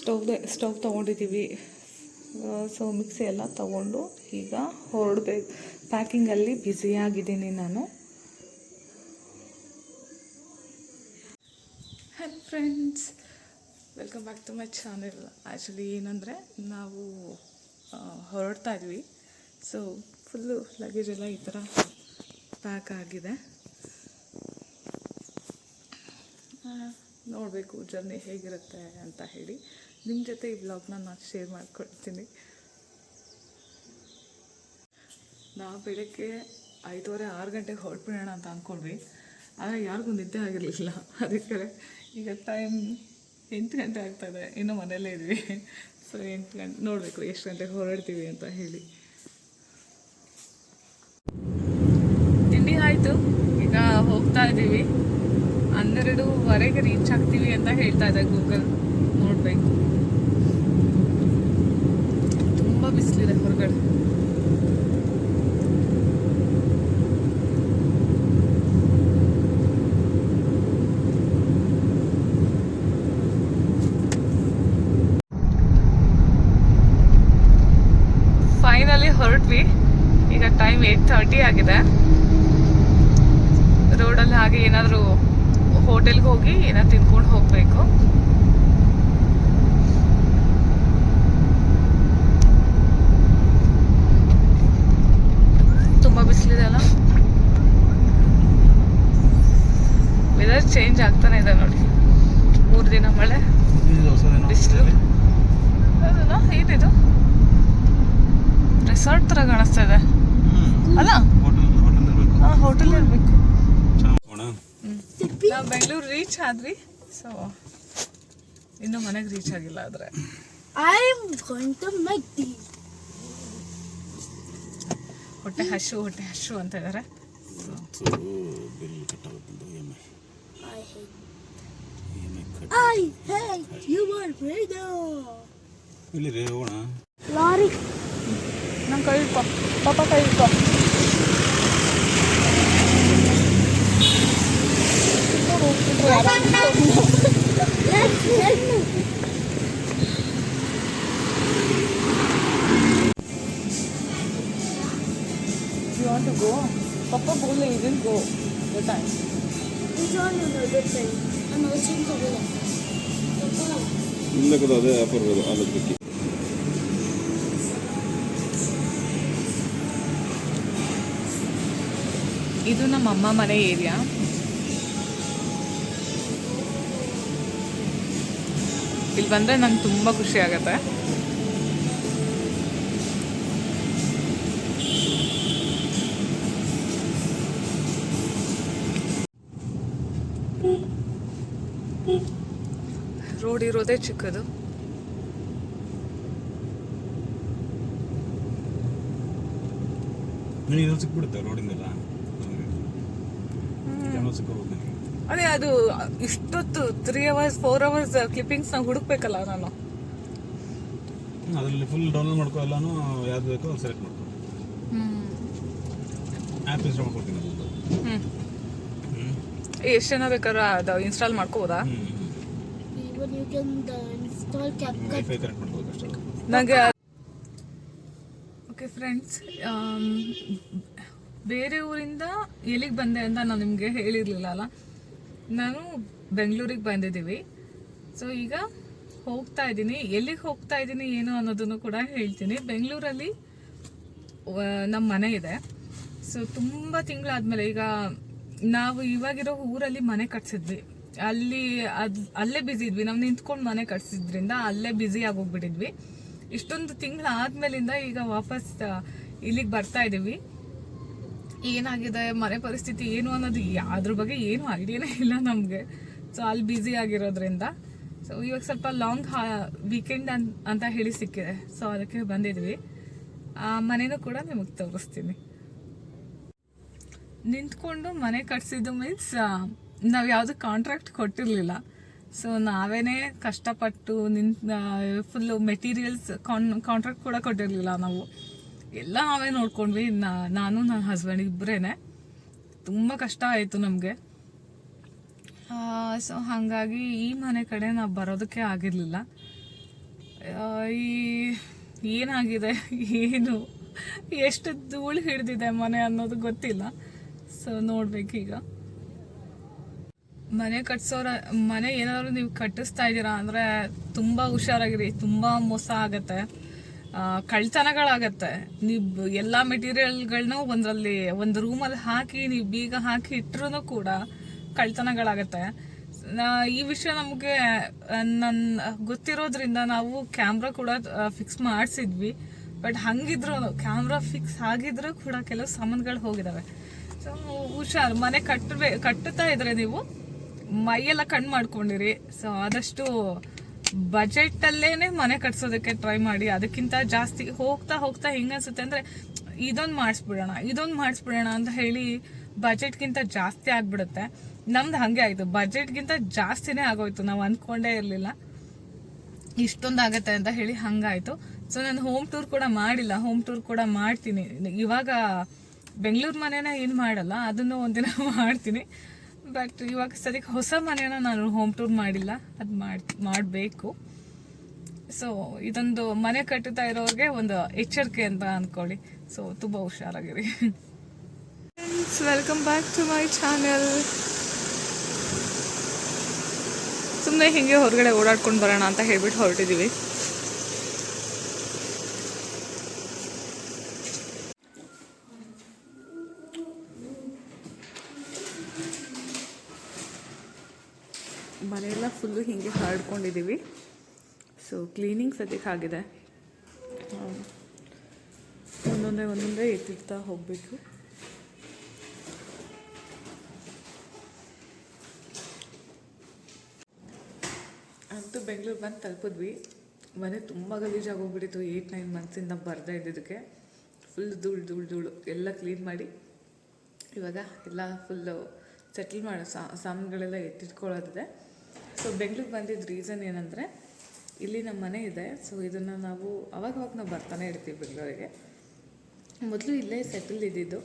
Stove ತೊಗೊಂಡಿದ್ದೀವಿ. So mixie ಎಲ್ಲ ತೊಗೊಂಡು ಈಗ ಹೊರಡಬೇಕು. ಪ್ಯಾಕಿಂಗಲ್ಲಿ ಬ್ಯುಸಿಯಾಗಿದ್ದೀನಿ ನಾನು. Hi friends, welcome back to my channel. Actually ಏನಂದರೆ ನಾವು ಹೊರಡ್ತಾ ಇದ್ವಿ. ಸೊ ಫುಲ್ಲು ಲಗೇಜ್ ಎಲ್ಲ ಈ ಥರ ಪ್ಯಾಕ್ ಆಗಿದೆ. ನೋಡಬೇಕು ಜರ್ನಿ ಹೇಗಿರುತ್ತೆ ಅಂತ ಹೇಳಿ ನಿಮ್ಮ ಜೊತೆ ಈ ವ್ಲಾಗ್ನ ನಾನು ಶೇರ್ ಮಾಡ್ಕೊಳ್ತೀನಿ. ನಾವು ಬೆಳಗ್ಗೆ 5:30-6 ಗಂಟೆಗೆ ಹೊರಟ್ಬಿಡೋಣ ಅಂತ ಅಂದ್ಕೊಂಡ್ವಿ. ಆದರೆ ಯಾರಿಗೂ ನಿದ್ದೆ ಆಗಿರಲಿಲ್ಲ. ಅದಕ್ಕೆ ಈಗ ಟೈಮ್ 8 ಗಂಟೆ ಆಗ್ತಾಯಿದೆ, ಇನ್ನೂ ಮನೆಯಲ್ಲೇ ಇದ್ವಿ. ಸೊ 8 ಗಂಟೆ ನೋಡಬೇಕು ಎಷ್ಟು ಗಂಟೆಗೆ ಹೊರಡ್ತೀವಿ ಅಂತ ಹೇಳಿ. ತಿಂಡಿ ಆಯಿತು, ಈಗ ಹೋಗ್ತಾ ಇದ್ದೀವಿ. 12:15 ರೀಚ್ ಆಗ್ತೀವಿ ಅಂತ ಹೇಳ್ತಾ ಇದೆ ಗೂಗಲ್. ನೋಡಬೇಕು. ತುಂಬ ಬಿಸಿಲಿದೆ ಹೊರಗಡೆ. ಫೈನಲಿ ಹೊರಟ್ವಿ. ಈಗ ಟೈಮ್ 8:30 ಆಗಿದೆ. ರೋಡಲ್ಲಿ ಹಾಗೆ ಏನಾದರೂ ಹೋಟೆಲ್ಗೆ ಹೋಗಿ ಏನಾದ್ರು ತಿನ್ಕೊಂಡು ಹೋಗಬೇಕು. ತುಂಬ ಬಿಸಿಲಿದೆ ಅಲ್ಲ, ವೆದರ್ ಚೇಂಜ್ ಆಗ್ತಾನೆ ಇದೆ ನೋಡಿ. 3 ದಿನ ಮಳೆ, ಬಿಸಿಲು. ಅದಲ್ಲ ಏನಿದು ರೆಸಾರ್ಟ್ ಥರ ಕಾಣಿಸ್ತಾ ಇದೆ ಅಲ್ಲ? ಹಾಂ, ಹೋಟೆಲ್ ಇರಬೇಕು. ನಾವು ಬೆಂಗಳೂರು ರೀಚ್ ಆದ್ವಿ. ಸೊ ಇನ್ನೂ ಮನೆಗೆ ರೀಚ್ ಆಗಿಲ್ಲ. ಆದರೆ ಹೊಟ್ಟೆ ಹಶು ಅಂತ ಇದ್ದಾರೆ. ನಂಗೆ ಕೈ ಇಟ್ಕೊ ಪಾಪ, ಕೈ ಇಟ್ಕೊ. You want to go? Papa बोले you didn't go the time. He's on another thing. I'm also going to Papa. ಇಲ್ಲ ಕದ ಅದೇ ಆಫರ್ ಬರೋದು ಆಲೋಚನೆ. ಇದು ನಮ್ಮ ಅಮ್ಮ ಮನೆ ಏರಿಯಾ. ಇಲ್ಲಿ ಬಂದರೆ ನಂಗೆ ತುಂಬ ಖುಷಿ ಆಗುತ್ತೆ. ರೋಡ್ ಇರೋದೇ ಚಿಕ್ಕದು. ಸಿಕ್ಬಿಡುತ್ತೆ ರೋಡಿಂದೆಲ್ಲ. ಅದೇ ಅದು ಇಷ್ಟೊತ್ತು 3 hours 4 hours ಕ್ಲಿಪ್ಪಿಂಗ್ಸ್ ನಾವು ಹುಡುಕ್ಬೇಕಲ್ಲ ನಾನು. ಅದರಲ್ಲಿ ಫುಲ್ ಡೌನ್ಲೋಡ್ ಮಾಡ್ಕೊ, ಎಲ್ಲಾನು ಯಾವ್ದು ಬೇಕೋ ಅದು ಸೆಲೆಕ್ಟ್ ಮಾಡ್ಕೊ. ಆ್ಯಪ್ ಇನ್ಸ್ಟಾಲ್ ಮಾಡ್ಕೊಳ್ತೀನಿ. ಎಷ್ಟು ಜನ ಬೇಕಾದ್ರೆ ಅದು ಇನ್ಸ್ಟಾಲ್ ಮಾಡ್ಕೋಬೋದಾ? ನನಗೆ ಓಕೆ ಫ್ರೆಂಡ್ಸ್, ಬೇರೆ ಊರಿಂದ ಎಲ್ಲಿಗೆ ಬಂದೆ ಅಂತ ನಾನು ನಿಮಗೆ ಹೇಳಿರಲಿಲ್ಲ ಅಲ್ಲ. ನಾನು ಬೆಂಗಳೂರಿಗೆ ಬಂದಿದ್ದೀವಿ. ಸೊ ಈಗ ಹೋಗ್ತಾ ಇದ್ದೀನಿ. ಎಲ್ಲಿಗೆ ಹೋಗ್ತಾ ಇದ್ದೀನಿ ಏನು ಅನ್ನೋದನ್ನು ಕೂಡ ಹೇಳ್ತೀನಿ. ಬೆಂಗಳೂರಲ್ಲಿ ನಮ್ಮ ಮನೆ ಇದೆ. ಸೊ ತುಂಬ ತಿಂಗಳಾದ್ಮೇಲೆ ಈಗ ನಾವು ಇವಾಗಿರೋ ಊರಲ್ಲಿ ಮನೆ ಕಟ್ಸಿದ್ವಿ. ಅಲ್ಲೇ ಬ್ಯುಸಿ ಇದ್ವಿ. ನಾವು ನಿಂತ್ಕೊಂಡು ಮನೆ ಕಟ್ಸಿದ್ರಿಂದ ಅಲ್ಲೇ ಬ್ಯುಸಿ ಆಗೋಗ್ಬಿಟ್ಟಿದ್ವಿ. ಇಷ್ಟೊಂದು ತಿಂಗಳಾದ್ಮೇಲಿಂದ ಈಗ ವಾಪಸ್ ಇಲ್ಲಿಗೆ ಬರ್ತಾ ಇದ್ದೀವಿ. ಏನಾಗಿದೆ ಮನೆ ಪರಿಸ್ಥಿತಿ ಏನು ಅನ್ನೋದು ಅದ್ರ ಬಗ್ಗೆ ಏನು ಐಡಿಯಾನೇ ಇಲ್ಲ ನಮಗೆ. ಸೊ ಅಲ್ಲಿ ಬ್ಯುಸಿ ಆಗಿರೋದ್ರಿಂದ ಸೊ ಇವಾಗ ಸ್ವಲ್ಪ ಲಾಂಗ್ ವೀಕೆಂಡ್ ಅಂತ ಹೇಳಿ ಸಿಕ್ಕಿದೆ. ಸೊ ಅದಕ್ಕೆ ಬಂದಿದ್ವಿ. ಮನೆನೂ ಕೂಡ ನಿಮಗೆ ತೋರಿಸ್ತೀನಿ. ನಿಂತ್ಕೊಂಡು ಮನೆ ಕಟ್ಸಿದ್ದು ಮೀನ್ಸ್ ನಾವು ಯಾವುದು ಕಾಂಟ್ರಾಕ್ಟ್ ಕೊಟ್ಟಿರಲಿಲ್ಲ. ಸೊ ನಾವೇನೇ ಕಷ್ಟಪಟ್ಟು ಫುಲ್ಲು ಮೆಟೀರಿಯಲ್ಸ್ ಕಾಂಟ್ರಾಕ್ಟ್ ಕೂಡ ಕೊಟ್ಟಿರಲಿಲ್ಲ ನಾವು. ಎಲ್ಲ ನಾವೇ ನೋಡ್ಕೊಂಡ್ವಿ. ನಾನು ನನ್ನ ಹಸ್ಬೆಂಡ್ ಇಬ್ಬರೇನೆ. ತುಂಬ ಕಷ್ಟ ಆಯಿತು ನಮಗೆ. ಸೊ ಹಾಗಾಗಿ ಈ ಮನೆ ಕಡೆ ನಾವು ಬರೋದಕ್ಕೆ ಆಗಿರಲಿಲ್ಲ. ಈ ಏನಾಗಿದೆ ಏನು ಎಷ್ಟು ಧೂಳು ಹಿಡಿದಿದೆ ಮನೆ ಅನ್ನೋದು ಗೊತ್ತಿಲ್ಲ. ಸೊ ನೋಡ್ಬೇಕೀಗ. ಮನೆ ಏನಾದ್ರು ನೀವು ಕಟ್ಟಿಸ್ತಾ ಇದ್ದೀರಾ ಅಂದರೆ ತುಂಬ ಹುಷಾರಾಗಿರಿ. ತುಂಬ ಮೋಸ ಆಗತ್ತೆ, ಕಳ್ತನಗಳಾಗತ್ತೆ. ನೀವು ಎಲ್ಲ ಮೆಟೀರಿಯಲ್ಗಳನ್ನೂ ಒಂದು ರೂಮಲ್ಲಿ ಹಾಕಿ ನೀವು ಬೀಗ ಹಾಕಿ ಇಟ್ಟರೂ ಕೂಡ ಕಳ್ತನಗಳಾಗತ್ತೆ. ಈ ವಿಷಯ ನಮಗೆ ಗೊತ್ತಿರೋದ್ರಿಂದ ನಾವು ಕ್ಯಾಮ್ರಾ ಕೂಡ ಫಿಕ್ಸ್ ಮಾಡಿಸಿದ್ವಿ. ಬಟ್ ಹಂಗಿದ್ರು ಕ್ಯಾಮ್ರಾ ಫಿಕ್ಸ್ ಆಗಿದ್ರೂ ಕೂಡ ಕೆಲವು ಸಾಮಾನುಗಳು ಹೋಗಿದಾವೆ. ಸೊ ಹುಷಾರು. ಮನೆ ಕಟ್ಟುತ್ತಾ ಇದ್ರೆ ನೀವು ಮೈಯೆಲ್ಲ ಕಣ್ಣು ಮಾಡ್ಕೊಂಡಿರಿ. ಸೊ ಆದಷ್ಟು ಬಜೆಟಲ್ಲೇನೆ ಮನೆ ಕಟ್ಸೋದಕ್ಕೆ ಟ್ರೈ ಮಾಡಿ. ಅದಕ್ಕಿಂತ ಜಾಸ್ತಿ ಹೋಗ್ತಾ ಹೆಂಗನ್ಸುತ್ತೆ ಅಂದರೆ ಇದೊಂದು ಮಾಡಿಸ್ಬಿಡೋಣ ಅಂತ ಹೇಳಿ ಬಜೆಟ್ಗಿಂತ ಜಾಸ್ತಿ ಆಗ್ಬಿಡುತ್ತೆ. ನಮ್ದು ಹಾಗೆ ಆಯಿತು, ಬಜೆಟ್ಗಿಂತ ಜಾಸ್ತಿನೇ ಆಗೋಯ್ತು. ನಾವು ಅಂದ್ಕೊಂಡೇ ಇರಲಿಲ್ಲ ಇಷ್ಟೊಂದು ಆಗತ್ತೆ ಅಂತ ಹೇಳಿ ಹಂಗಾಯಿತು. ಸೊ ನಾನು ಹೋಮ್ ಟೂರ್ ಕೂಡ ಮಾಡಿಲ್ಲ. ಹೋಮ್ ಟೂರ್ ಕೂಡ ಮಾಡ್ತೀನಿ. ಇವಾಗ ಬೆಂಗಳೂರು ಮನೇನ ಏನು ಮಾಡಲ್ಲ, ಅದನ್ನು ಒಂದಿನ ಮಾಡ್ತೀನಿ. ಬಟ್ ಇವಾಗ ಸದ್ಯಕ್ಕೆ ಹೊಸ ಮನೇನ ನಾನು ಹೋಮ್ ಟೂರ್ ಮಾಡಿಲ್ಲ, ಅದು ಮಾಡಬೇಕು. ಸೊ ಇದೊಂದು ಮನೆ ಕಟ್ಟುತ್ತಾ ಇರೋರಿಗೆ ಒಂದು ಎಚ್ಚರಿಕೆ ಅಂತ ಅಂದ್ಕೊಳ್ಳಿ. ಸೊ ತುಂಬ ಹುಷಾರಾಗಿರಿ. Welcome back to my channel. ಸುಮ್ಮನೆ ಹೀಗೆ ಹೊರಗಡೆ ಓಡಾಡ್ಕೊಂಡು ಬರೋಣ ಅಂತ ಹೇಳ್ಬಿಟ್ಟು ಹೊರಟಿದ್ದೀವಿ. ಮನೆಯೆಲ್ಲ ಫುಲ್ಲು ಹೀಗೆ ಹರಡ್ಕೊಂಡಿದ್ದೀವಿ. ಸೊ ಕ್ಲೀನಿಂಗ್ ಸದ್ಯಕ್ಕೆ ಆಗಿದೆ. ಒಂದೊಂದೇ ಎತ್ತಿಡ್ತಾ ಹೋಗಬೇಕು. ಅಂತೂ ಬೆಂಗಳೂರು ಬಂದು ತಲುಪಿದ್ವಿ. ಮನೆ ತುಂಬ ಗಲೀಜಾಗೋಗ್ಬಿಟ್ಟಿತ್ತು. 8-9 ಮಂತ್ಸಿಂದ ಬರ್ತಾ ಇದ್ದಿದ್ದಕ್ಕೆ ಫುಲ್ ಧೂಳು ಎಲ್ಲ ಕ್ಲೀನ್ ಮಾಡಿ ಇವಾಗ ಎಲ್ಲ ಫುಲ್ಲು ಸೆಟಲ್ ಮಾಡೋ ಸಾಮಾನುಗಳೆಲ್ಲ ಎತ್ತಿಟ್ಕೊಳ್ಳೋದಿದೆ. ಸೊ ಬೆಂಗಳೂರಿಗೆ ಬಂದಿದ್ದ ರೀಸನ್ ಏನಂದರೆ ಇಲ್ಲಿ ನಮ್ಮ ಮನೆ ಇದೆ. ಸೊ ಇದನ್ನು ನಾವು ಅವಾಗವಾಗ ನಾವು ಬರ್ತಾನೆ ಇರ್ತೀವಿ ಬೆಂಗಳೂರಿಗೆ. ಮೊದಲು ಇಲ್ಲೇ ಸೆಟಲ್ ಇದ್ದಿದ್ದು.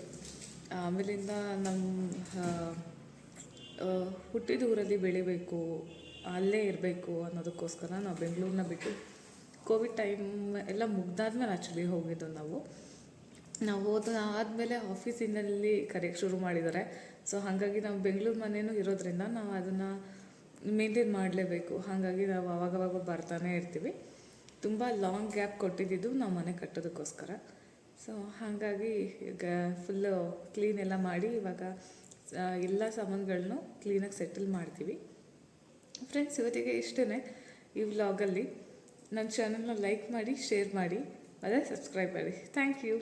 ಆಮೇಲಿಂದ ನಮ್ಮ ಹುಟ್ಟಿದ ಊರಲ್ಲಿ ಬೆಳಿಬೇಕು, ಅಲ್ಲೇ ಇರಬೇಕು ಅನ್ನೋದಕ್ಕೋಸ್ಕರ ನಾವು ಬೆಂಗಳೂರನ್ನ ಬಿಟ್ಟು ಕೋವಿಡ್ ಟೈಮ್ ಎಲ್ಲ ಮುಗ್ದಾದ್ಮೇಲೆ ಆ್ಯಕ್ಚುಲಿ ಹೋಗಿದ್ದು ನಾವು ಆದಮೇಲೆ ಆಫೀಸಿನಲ್ಲಿ ಕರೆಯೋಕ್ಕೆ ಶುರು ಮಾಡಿದ್ದಾರೆ. ಸೊ ಹಾಗಾಗಿ ನಾವು ಬೆಂಗಳೂರು ಮನೇನೂ ಇರೋದ್ರಿಂದ ನಾವು ಅದನ್ನು ಮೇಂಟೈನ್ ಮಾಡಲೇಬೇಕು. ಹಾಗಾಗಿ ನಾವು ಅವಾಗವಾಗ ಬರ್ತಾನೆ ಇರ್ತೀವಿ. ತುಂಬ ಲಾಂಗ್ ಗ್ಯಾಪ್ ಕೊಟ್ಟಿದ್ದು ನಾವು ಮನೆ ಕಟ್ಟೋದಕ್ಕೋಸ್ಕರ. ಸೊ ಹಾಗಾಗಿ ಈಗ ಫುಲ್ಲು ಕ್ಲೀನ್ ಎಲ್ಲ ಮಾಡಿ ಇವಾಗ ಎಲ್ಲ ಸಾಮಾನುಗಳನ್ನೂ ಕ್ಲೀನಾಗಿ ಸೆಟಲ್ ಮಾಡ್ತೀವಿ. ಫ್ರೆಂಡ್ಸ್, ಇವತ್ತಿಗೆ ಇಷ್ಟೇ ಈ ವ್ಲಾಗಲ್ಲಿ. ನನ್ನ ಚಾನಲ್ನ ಲೈಕ್ ಮಾಡಿ, ಶೇರ್ ಮಾಡಿ, ಮತ್ತು ಸಬ್ಸ್ಕ್ರೈಬ್ ಮಾಡಿ. Thank you.